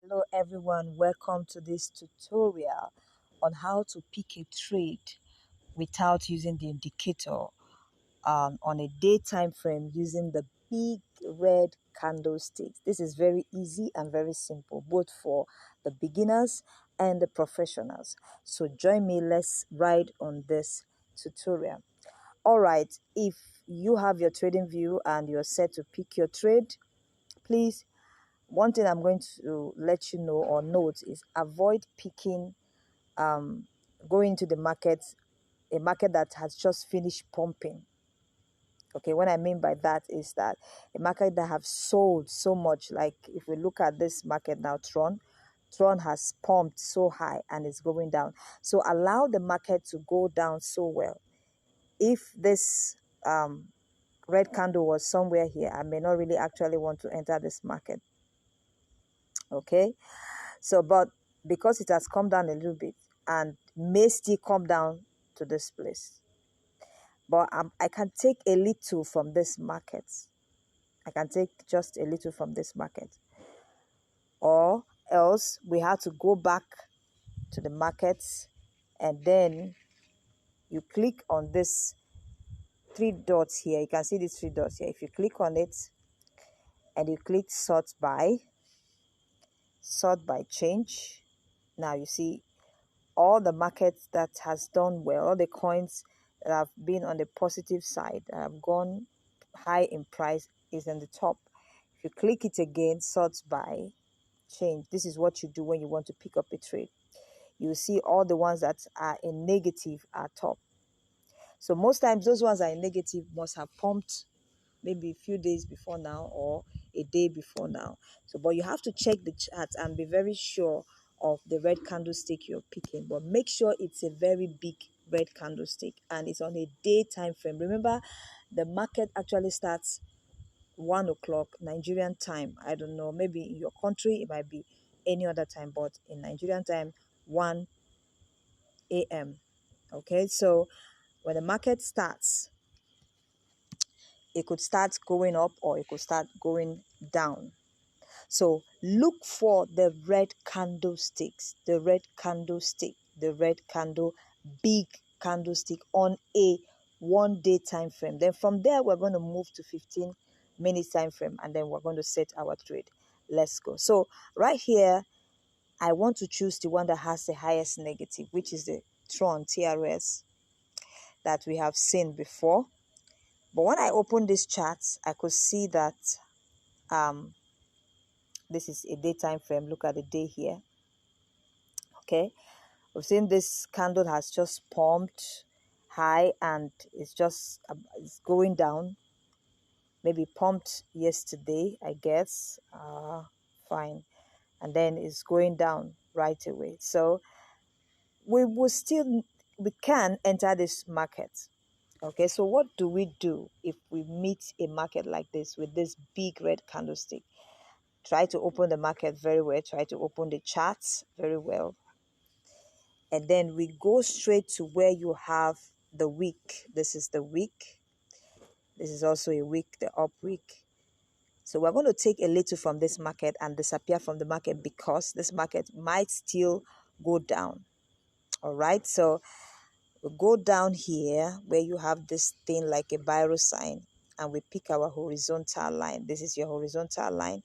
Hello everyone, welcome to this tutorial on how to pick a trade without using the indicator on a day time frame using the big red candlesticks. This is very easy and very simple both for the beginners and the professionals. So join me, let's ride on this tutorial. All right, if you have your trading view and you're set to pick your trade, please, one thing I'm going to let you know or note is avoid picking going to the market, a market that has just finished pumping. Okay, what I mean by that is that a market that have sold so much, like if we look at this market now, Tron has pumped so high and it's going down. So allow the market to go down so well. If this red candle was somewhere here, I may not really actually want to enter this market. Okay, so but because it has come down a little bit and may still come down to this place, but I can take a little from this market. I can take just a little from this market, or else we have to go back to the markets, and then you click on this three dots here. You can see these three dots here. If you click on it and you click sort by change, now you see all the markets that has done well, all the coins that have been on the positive side, that have gone high in price, is in the top. If you click it again, sort by change, this is what you do when you want to pick up a trade. You see all the ones that are in negative are top. So most times those ones that are in negative must have pumped maybe a few days before now or a day before now. So, but you have to check the chart and be very sure of the red candlestick you're picking. But make sure it's a very big red candlestick and it's on a day time frame. Remember, the market actually starts 1 o'clock Nigerian time. I don't know, maybe in your country it might be any other time, but in Nigerian time, 1 a.m. Okay, so when the market starts, it could start going up or it could start going down. So look for the red candlesticks, the red candlestick, the red candle, big candlestick on a 1 day time frame. Then from there, we're going to move to 15 minutes time frame and then we're going to set our trade. Let's go. So right here, I want to choose the one that has the highest negative, which is the Tron TRS that we have seen before. But when I opened this chart, I could see that this is a day time frame. Look at the day here. Okay, we've seen this candle has just pumped high and it's just it's going down. Maybe pumped yesterday, I guess. Fine, and then it's going down right away. So we can enter this market. Okay, so what do we do if we meet a market like this with this big red candlestick? Try to open the market very well. Try to open the charts very well. And then we go straight to where you have the week. This is the week. This is also a week, the up week. So we're going to take a little from this market and disappear from the market because this market might still go down. All right, so we go down here where you have this thing like a biro sign and we pick our horizontal line. This is your horizontal line.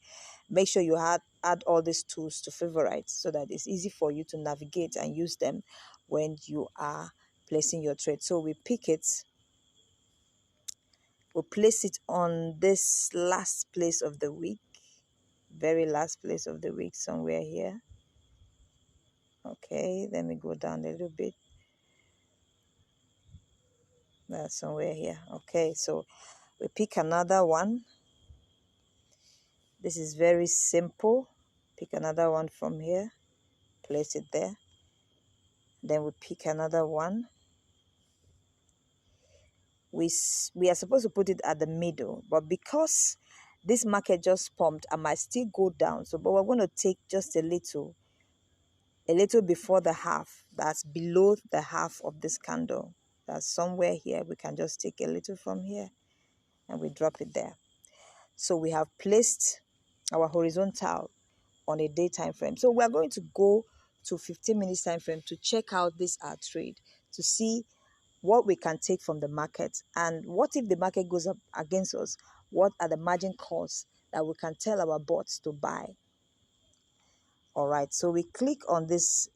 Make sure you add all these tools to favorite so that it's easy for you to navigate and use them when you are placing your trade. So we pick it, we'll place it on this last place of the week, very last place of the week, somewhere here. Okay, let me go down a little bit. That's somewhere here. Okay, so we pick another one. This is very simple. Pick another one from here, place it there. Then we pick another one. We are supposed to put it at the middle, but because this market just pumped, I might still go down. So, but we're going to take just a little before the half. That's below the half of this candle. That's somewhere here. We can just take a little from here and we drop it there. So we have placed our horizontal on a day time frame. So we're going to go to 15 minutes time frame to check out this our trade, to see what we can take from the market, and what if the market goes up against us, what are the margin calls that we can tell our bots to buy. All right, so we click on this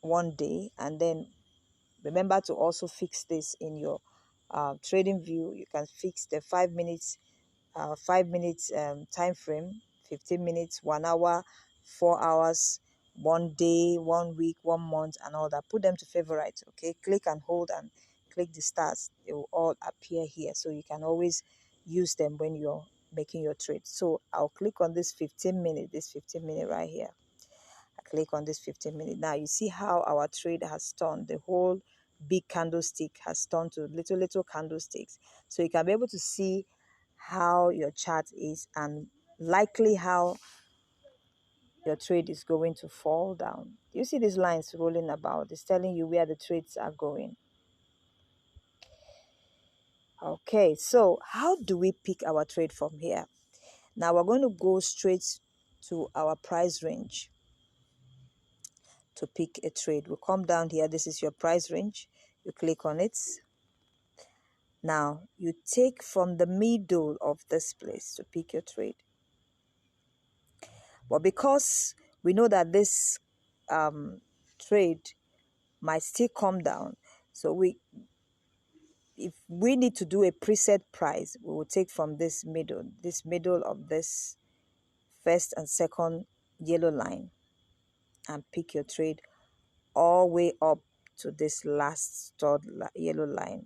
one day, and then remember to also fix this in your trading view. You can fix the 5 minutes time frame, 15 minutes, 1 hour, 4 hours, 1 day, 1 week, 1 month, and all that. Put them to favorite. Okay, click and hold and click the stars. They will all appear here, so you can always use them when you're making your trade. So I'll click on this 15 minute right here. I click on this 15 minute. Now you see how our trade has turned. The whole big candlestick has turned to little candlesticks. So you can be able to see how your chart is, and likely how your trade is going to fall down. You see these lines rolling about. It's telling you where the trades are going. Okay, so how do we pick our trade from here? Now we're going to go straight to our price range to pick a trade. We'll come down here. This is your price range. You click on it. Now you take from the middle of this place to pick your trade. But because we know that this trade might still come down, so if we need to do a preset price, we will take from this middle of this first and second yellow line, and pick your trade all the way up to this last third yellow line.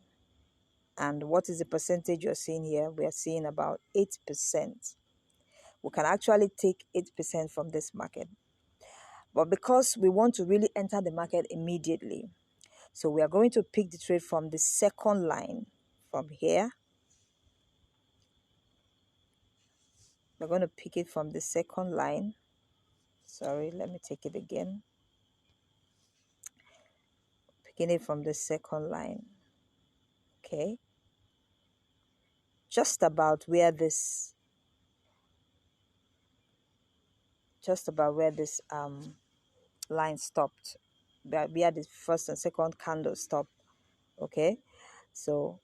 And what is the percentage you're seeing here? We are seeing about 8%. We can actually take 8% from this market. But because we want to really enter the market immediately, so we are going to pick the trade from the second line from here. We're going to pick it from the second line. Sorry, let me take it again. Picking it from the second line. Okay. Just about where this line stopped, where the first and second candle stopped. Okay, so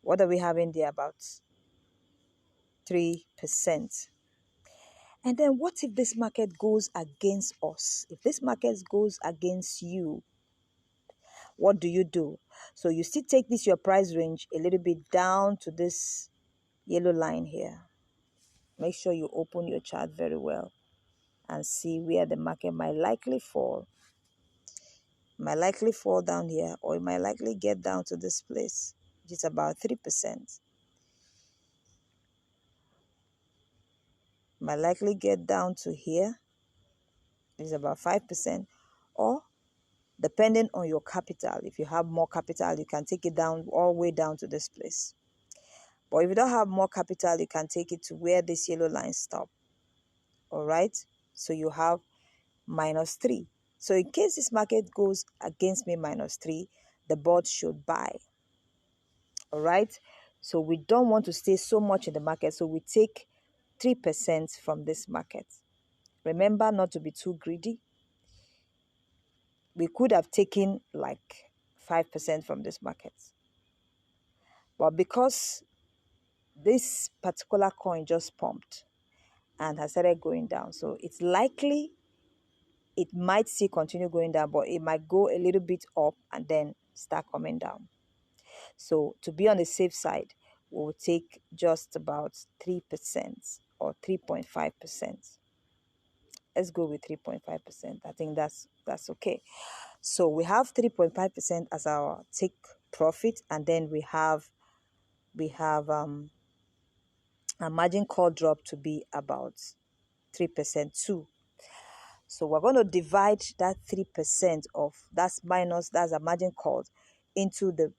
what are we having there? About 3%. And then what if this market goes against us? If this market goes against you, what do you do? So you still take this your price range a little bit down to this yellow line here. Make sure you open your chart very well and see where the market might likely fall. Might likely fall down here, or it might likely get down to this place, which is about 3%. Might likely get down to here, which is about 5%, or depending on your capital, if you have more capital, you can take it down all the way down to this place. But if you don't have more capital, you can take it to where this yellow line stop. All right, so you have -3. So in case this market goes against me -3, the board should buy. All right, so we don't want to stay so much in the market, so we take 3% from this market. Remember not to be too greedy. We could have taken like 5% from this market, but because this particular coin just pumped and has started going down, so it's likely it might still continue going down, but it might go a little bit up and then start coming down. So to be on the safe side, we'll take just about 3% or 3.5%. Let's go with 3.5%. I think that's okay. So we have 3.5% as our take profit, and then we have a margin call drop to be about 3% too. So we're going to divide that 3% of that's a margin call into the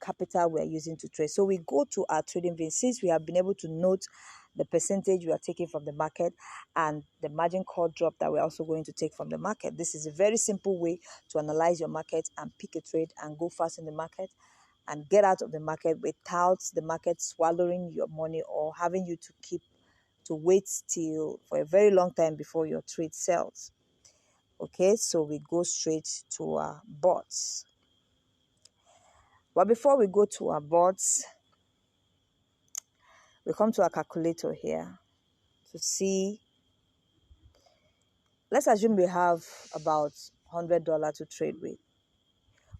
capital we're using to trade. So we go to our trading view. Since we have been able to note the percentage we are taking from the market and the margin call drop that we're also going to take from the market, this is a very simple way to analyze your market and pick a trade and go fast in the market and get out of the market without the market swallowing your money or having you to keep to wait till for a very long time before your trade sells. Okay, so we go straight to our bots. But before we go to our bots, we come to our calculator here to see. Let's assume we have about $100 to trade with.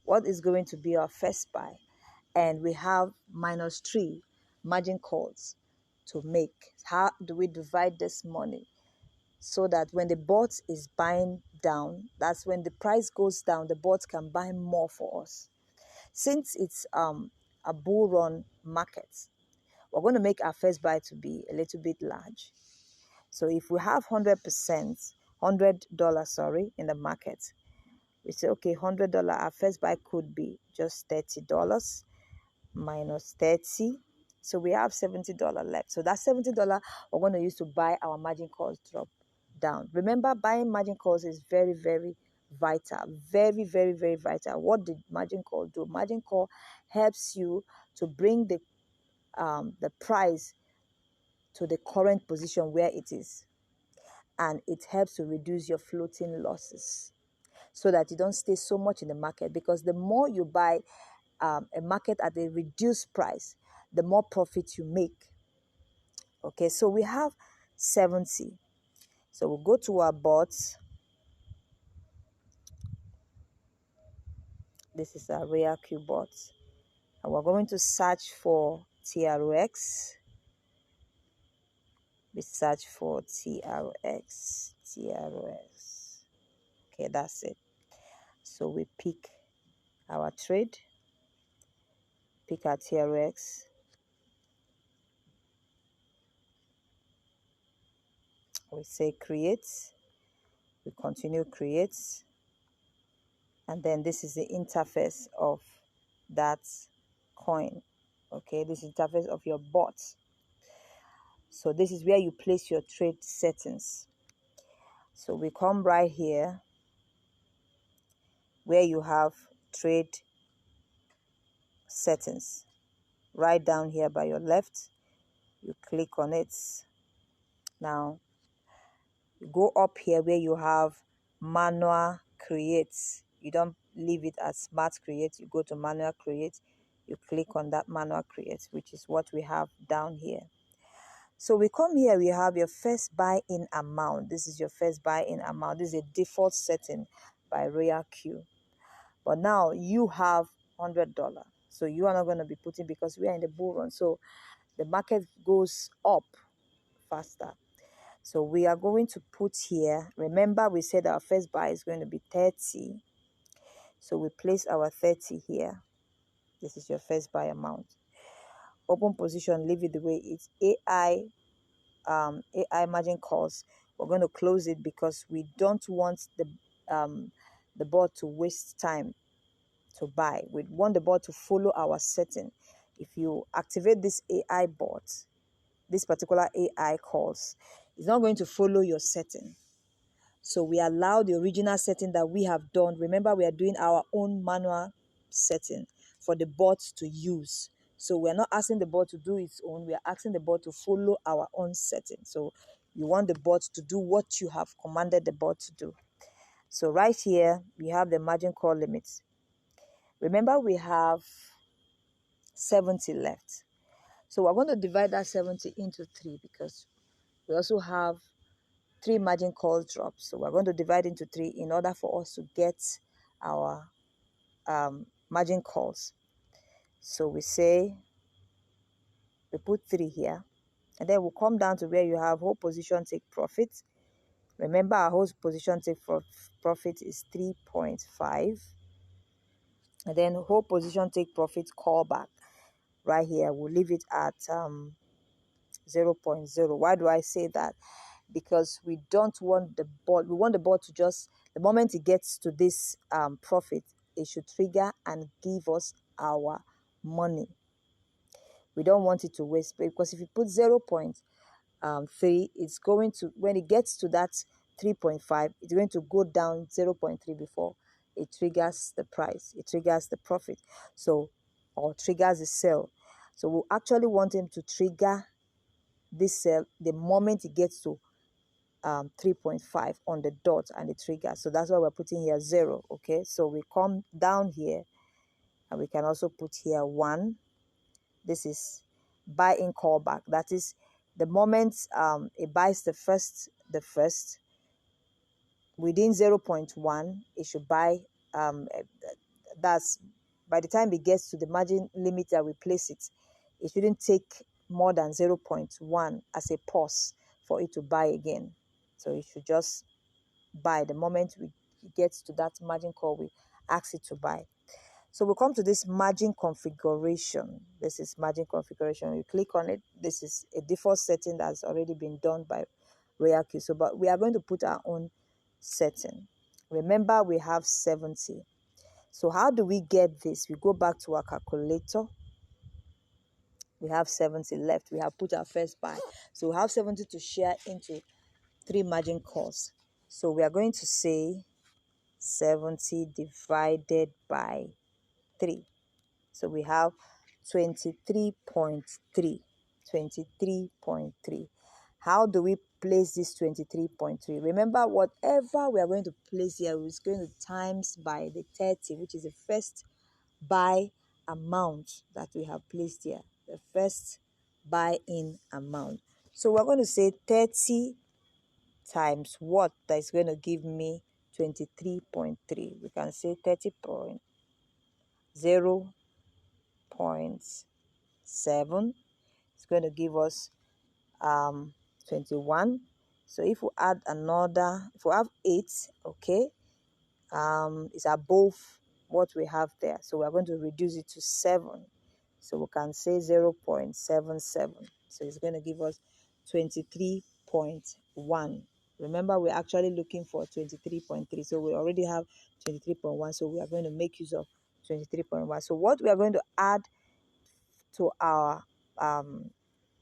What is going to be our first buy? And we have -3 margin calls to make. How do we divide this money so that when the bot is buying down, that's when the price goes down, the bot can buy more for us? Since it's a bull run market, we're going to make our first buy to be a little bit large. So if we have 100%, $100, in the market, we say, okay, $100, our first buy could be just $30 minus 30. So we have $70 left. So that $70 we're going to use to buy our margin calls drop down. Remember, buying margin calls is very, very vital. Very, very, very vital. What did margin call do? Margin call helps you to bring the price to the current position where it is. And it helps to reduce your floating losses so that you don't stay so much in the market, because the more you buy a market at a reduced price, the more profit you make. Okay, so we have 70. So we'll go to our bots. This is our RoyalQ bot. And we're going to search for TRX. We search for TRX. Okay, that's it. So we pick our trade, pick our TRX. We say create. We continue create. And then this is the interface of that coin. Okay, this is the interface of your bot. So this is where you place your trade settings. So we come right here where you have trade settings. Right down here by your left, you click on it. Now you go up here where you have manual create. You don't leave it as smart create, you go to manual create. You click on that manual create, which is what we have down here. So we come here, we have your first buy-in amount. This is your first buy-in amount. This is a default setting by RoyalQ. But now you have $100. So you are not going to be putting, because we are in the bull run. So the market goes up faster. So we are going to put here, remember we said our first buy is going to be 30. So we place our 30 here. This is your first buy amount. Open position, leave it the way it's. AI margin calls, we're going to close it because we don't want the bot to waste time to buy. We want the bot to follow our setting. If you activate this AI bot, this particular AI calls, it's not going to follow your setting. So we allow the original setting that we have done. Remember, we are doing our own manual setting for the bot to use. So we're not asking the bot to do its own. We are asking the bot to follow our own setting. So you want the bot to do what you have commanded the bot to do. So right here, we have the margin call limits. Remember, we have 70 left. So we're going to divide that 70 into 3 because we also have 3 margin call drops. So we're going to divide into 3 in order for us to get our margin calls. So we say, we put 3 here, and then we'll come down to where you have hold position take profit. Remember, our hold position take profit is 3.5. And then hold position take profit callback. Right here, we'll leave it at 0.0. Why do I say that? Because we don't want the bot, we want the bot to just, the moment it gets to this profit, it should trigger and give us our money. We don't want it to waste, because if you put 0.3, it's going to, when it gets to that 3.5, it's going to go down 0.3 before it triggers the price, it triggers the profit, so, or triggers the sell. So we actually want him to trigger this cell the moment it gets to 3.5 on the dot and the trigger. So that's why we're putting here 0. Okay, so we come down here and we can also put here 1. This is buy in callback. That is the moment it buys the first within 0.1, it should buy that's by the time it gets to the margin limit that we place it, it shouldn't take more than 0.1 as a pause for it to buy again. So it should just buy the moment it gets to that margin call we ask it to buy. So we'll come to this margin configuration. This is margin configuration. You click on it. This is a default setting that's already been done by RoyalQ. So, but we are going to put our own setting. Remember, we have 70. So how do we get this? We go back to our calculator. We have 70 left. We have put our first buy. So we have 70 to share into 3 margin calls. So we are going to say 70 divided by 3. So we have 23.3. 23.3. How do we place this 23.3? Remember, whatever we are going to place here is going to times by the 30, which is the first buy amount that we have placed here. The first buy-in amount. So we're going to say 30 times what? That is going to give me 23.3. We can say 30.0.7. It's going to give us 21. So if we add another, if we have 8, okay, it's above what we have there. So we're going to reduce it to 7. So we can say 0.77. So it's going to give us 23.1. Remember, we're actually looking for 23.3. So we already have 23.1. So we are going to make use of 23.1. So what we are going to add to our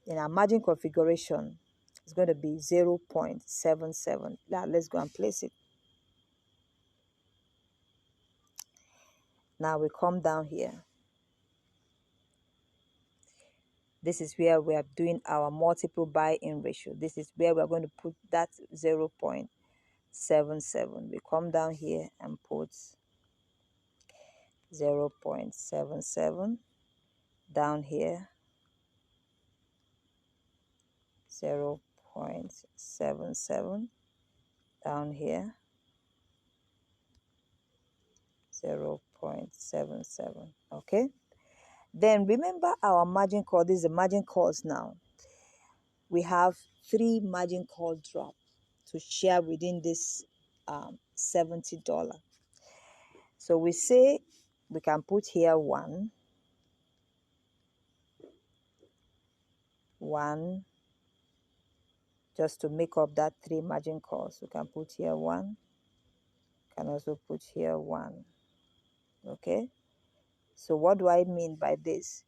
in our margin configuration is going to be 0.77. Now let's go and place it. Now we come down here. This is where we are doing our multiple buy-in ratio. This is where we're going to put that 0.77. We come down here and put 0.77. Down here, 0.77. Down here, 0.77. Okay. Then remember our margin call. This is the margin calls now. We have 3 margin call drop to share within this $70. So we say we can put here 1, just to make up that 3 margin calls. We can put here 1, can also put here 1. Okay. So what do I mean by this?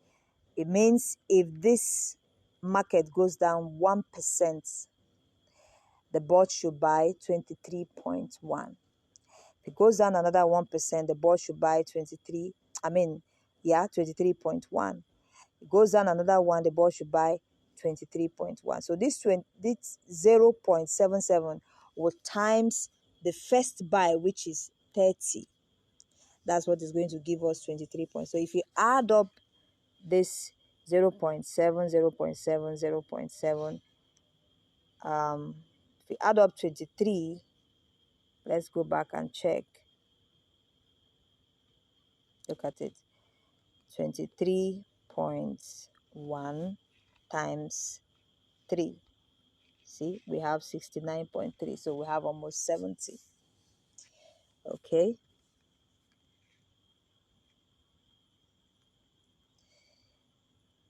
It means if this market goes down 1%, the bot should buy 23.1. If it goes down another 1%, the bot should buy 23.1. It goes down another 1, the bot should buy 23.1. So this 0.77 will times the first buy, which is 30. That's what is going to give us 23 points. So if you add up this 0.7, 0.7, 0.7, if we add up 23, let's go back and check. Look at it. 23.1 times 3. See, we have 69.3. So we have almost 70. Okay.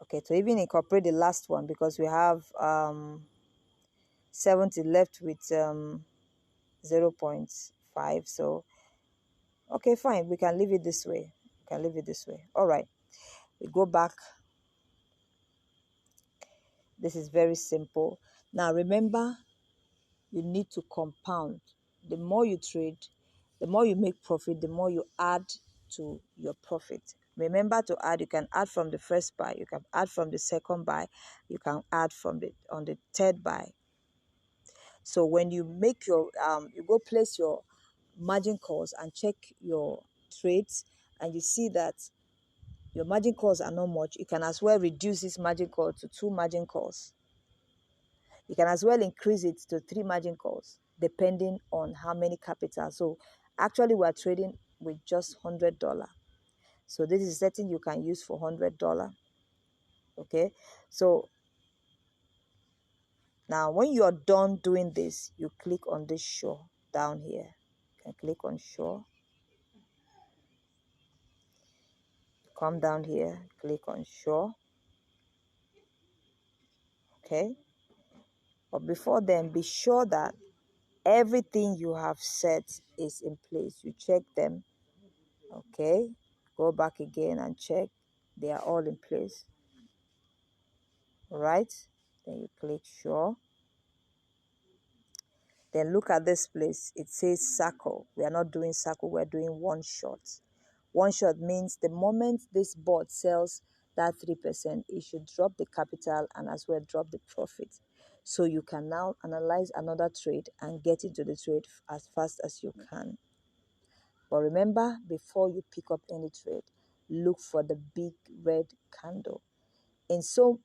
Okay, to even incorporate the last one, because we have 70 left with 0.5. So okay, fine, we can leave it this way. All right, we go back. This is very simple. Now remember, you need to compound. The more you trade, the more you make profit, the more you add to your profit. remember to add. You can add from the first buy, you can add from the second buy, you can add from the on the third buy. So when you make your you go place your margin calls and check your trades, and you see that your margin calls are not much, you can as well reduce this margin call to 2 margin calls. You can as well increase it to 3 margin calls depending on how many capital. So actually we're trading with just $100. So this is setting you can use for $100. Okay, so now when you're done doing this, you click on this show down here. You can click on show, come down here, click on show. Okay, but before then, be sure that everything you have set is in place. You check them. Okay, go back again and check they are all in place. All right, then you click show. Then look at this place. It says circle. We are not doing circle, we're doing one shot. One shot means the moment this bot sells that 3%, it should drop the capital and as well drop the profit. So you can now analyze another trade and get into the trade as fast as you can. But remember, before you pick up any trade, look for the big red candle. In so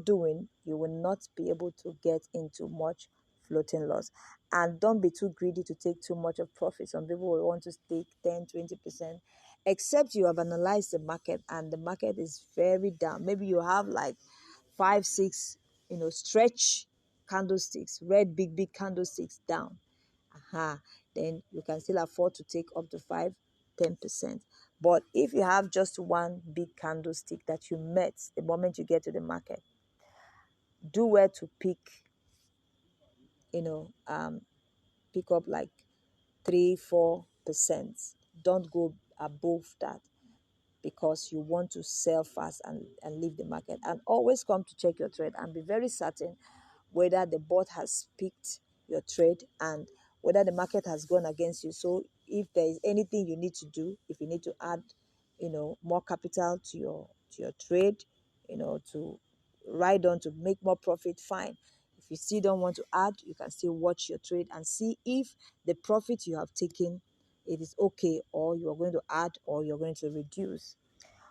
doing, you will not be able to get into much floating loss. And don't be too greedy to take too much of profit. Some people will want to take 10, 20%, except you have analyzed the market and the market is very down. Maybe you have like 5, 6, stretch candlesticks, red big candlesticks down. Then you can still afford to take up to 5, 10%. But if you have just one big candlestick that you met the moment you get to the market, do well to pick, pick up like 3, 4%. Don't go above that because you want to sell fast and leave the market. And always come to check your trade and be very certain whether the bot has picked your trade and whether the market has gone against you. So if there is anything you need to do, if you need to add, more capital to your trade, to ride on to make more profit, fine. If you still don't want to add, you can still watch your trade and see if the profit you have taken, it is okay, or you are going to add or you're going to reduce.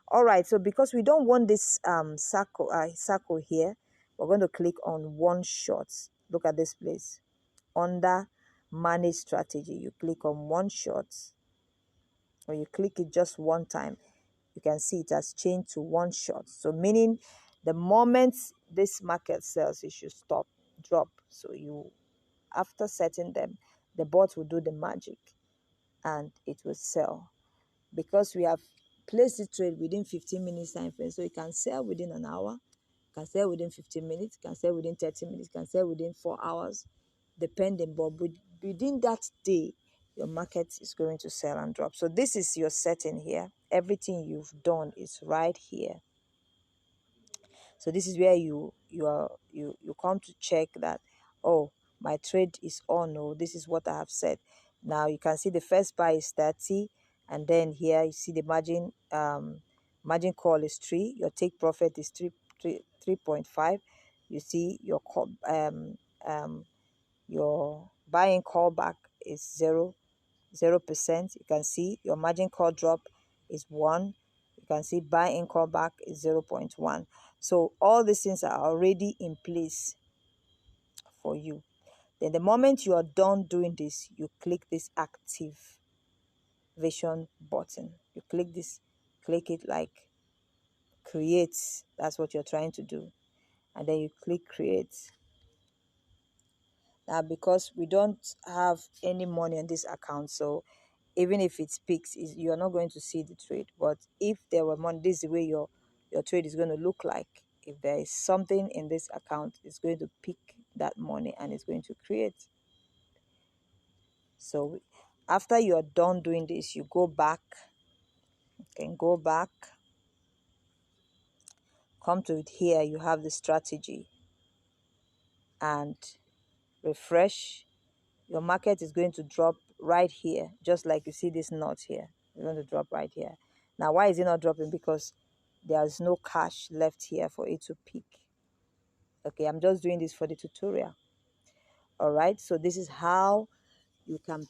All right, so because we don't want this circle here, we're going to click on one shot. Look at this place. Under manage strategy, you click on one shot, or you click it just one time. You can see it has changed to one shot. So meaning the moment this market sells, it should stop, drop. So you, after setting them, the bot will do the magic and it will sell. Because we have placed the trade within 15 minutes time frame, so you can sell within an hour, you can sell within 15 minutes, you can sell within 30 minutes, you can sell within 4 hours, depending. But within that day, your market is going to sell and drop. So this is your setting here. Everything you've done is right here. So this is where you come to check that, oh, my trade is on. Oh, this is what I have said. Now you can see the first buy is 30, and then here you see the margin call is 3. Your take profit is 3.5. You see your buying callback is 0%. You can see your margin call drop is 1. You can see buy in callback is 0.1. So all these things are already in place for you. Then the moment you are done doing this, you click this activation button. You click this, click it like create. That's what you're trying to do. And then you click create. Now, because we don't have any money on this account, so even if it speaks, you're not going to see the trade. But if there were money, this is the way your trade is going to look like. If there is something in this account, it's going to pick that money and it's going to create. So after you are done doing this, you go back. You can go back, come to it here. You have the strategy and refresh. Your market is going to drop right here, just like you see this knot here. It's going to drop right here. Now, why is it not dropping? Because there's no cash left here for it to pick. Okay, I'm just doing this for the tutorial. All right, so this is how you can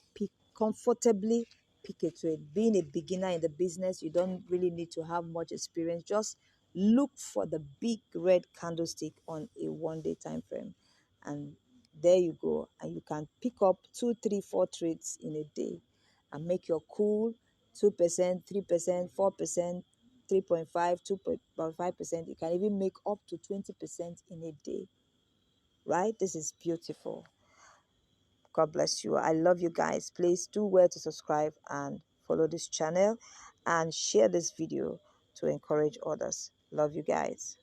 comfortably pick a trade. Being a beginner in the business, you don't really need to have much experience. Just look for the big red candlestick on a 1 day time frame, and there you go. And you can pick up 2, 3, 4 trades in a day and make your cool 2%, 3%, 4%, 3.5, 2.5%. You can even make up to 20% in a day. Right? This is beautiful. God bless you. I love you guys. Please do well to subscribe and follow this channel and share this video to encourage others. Love you guys.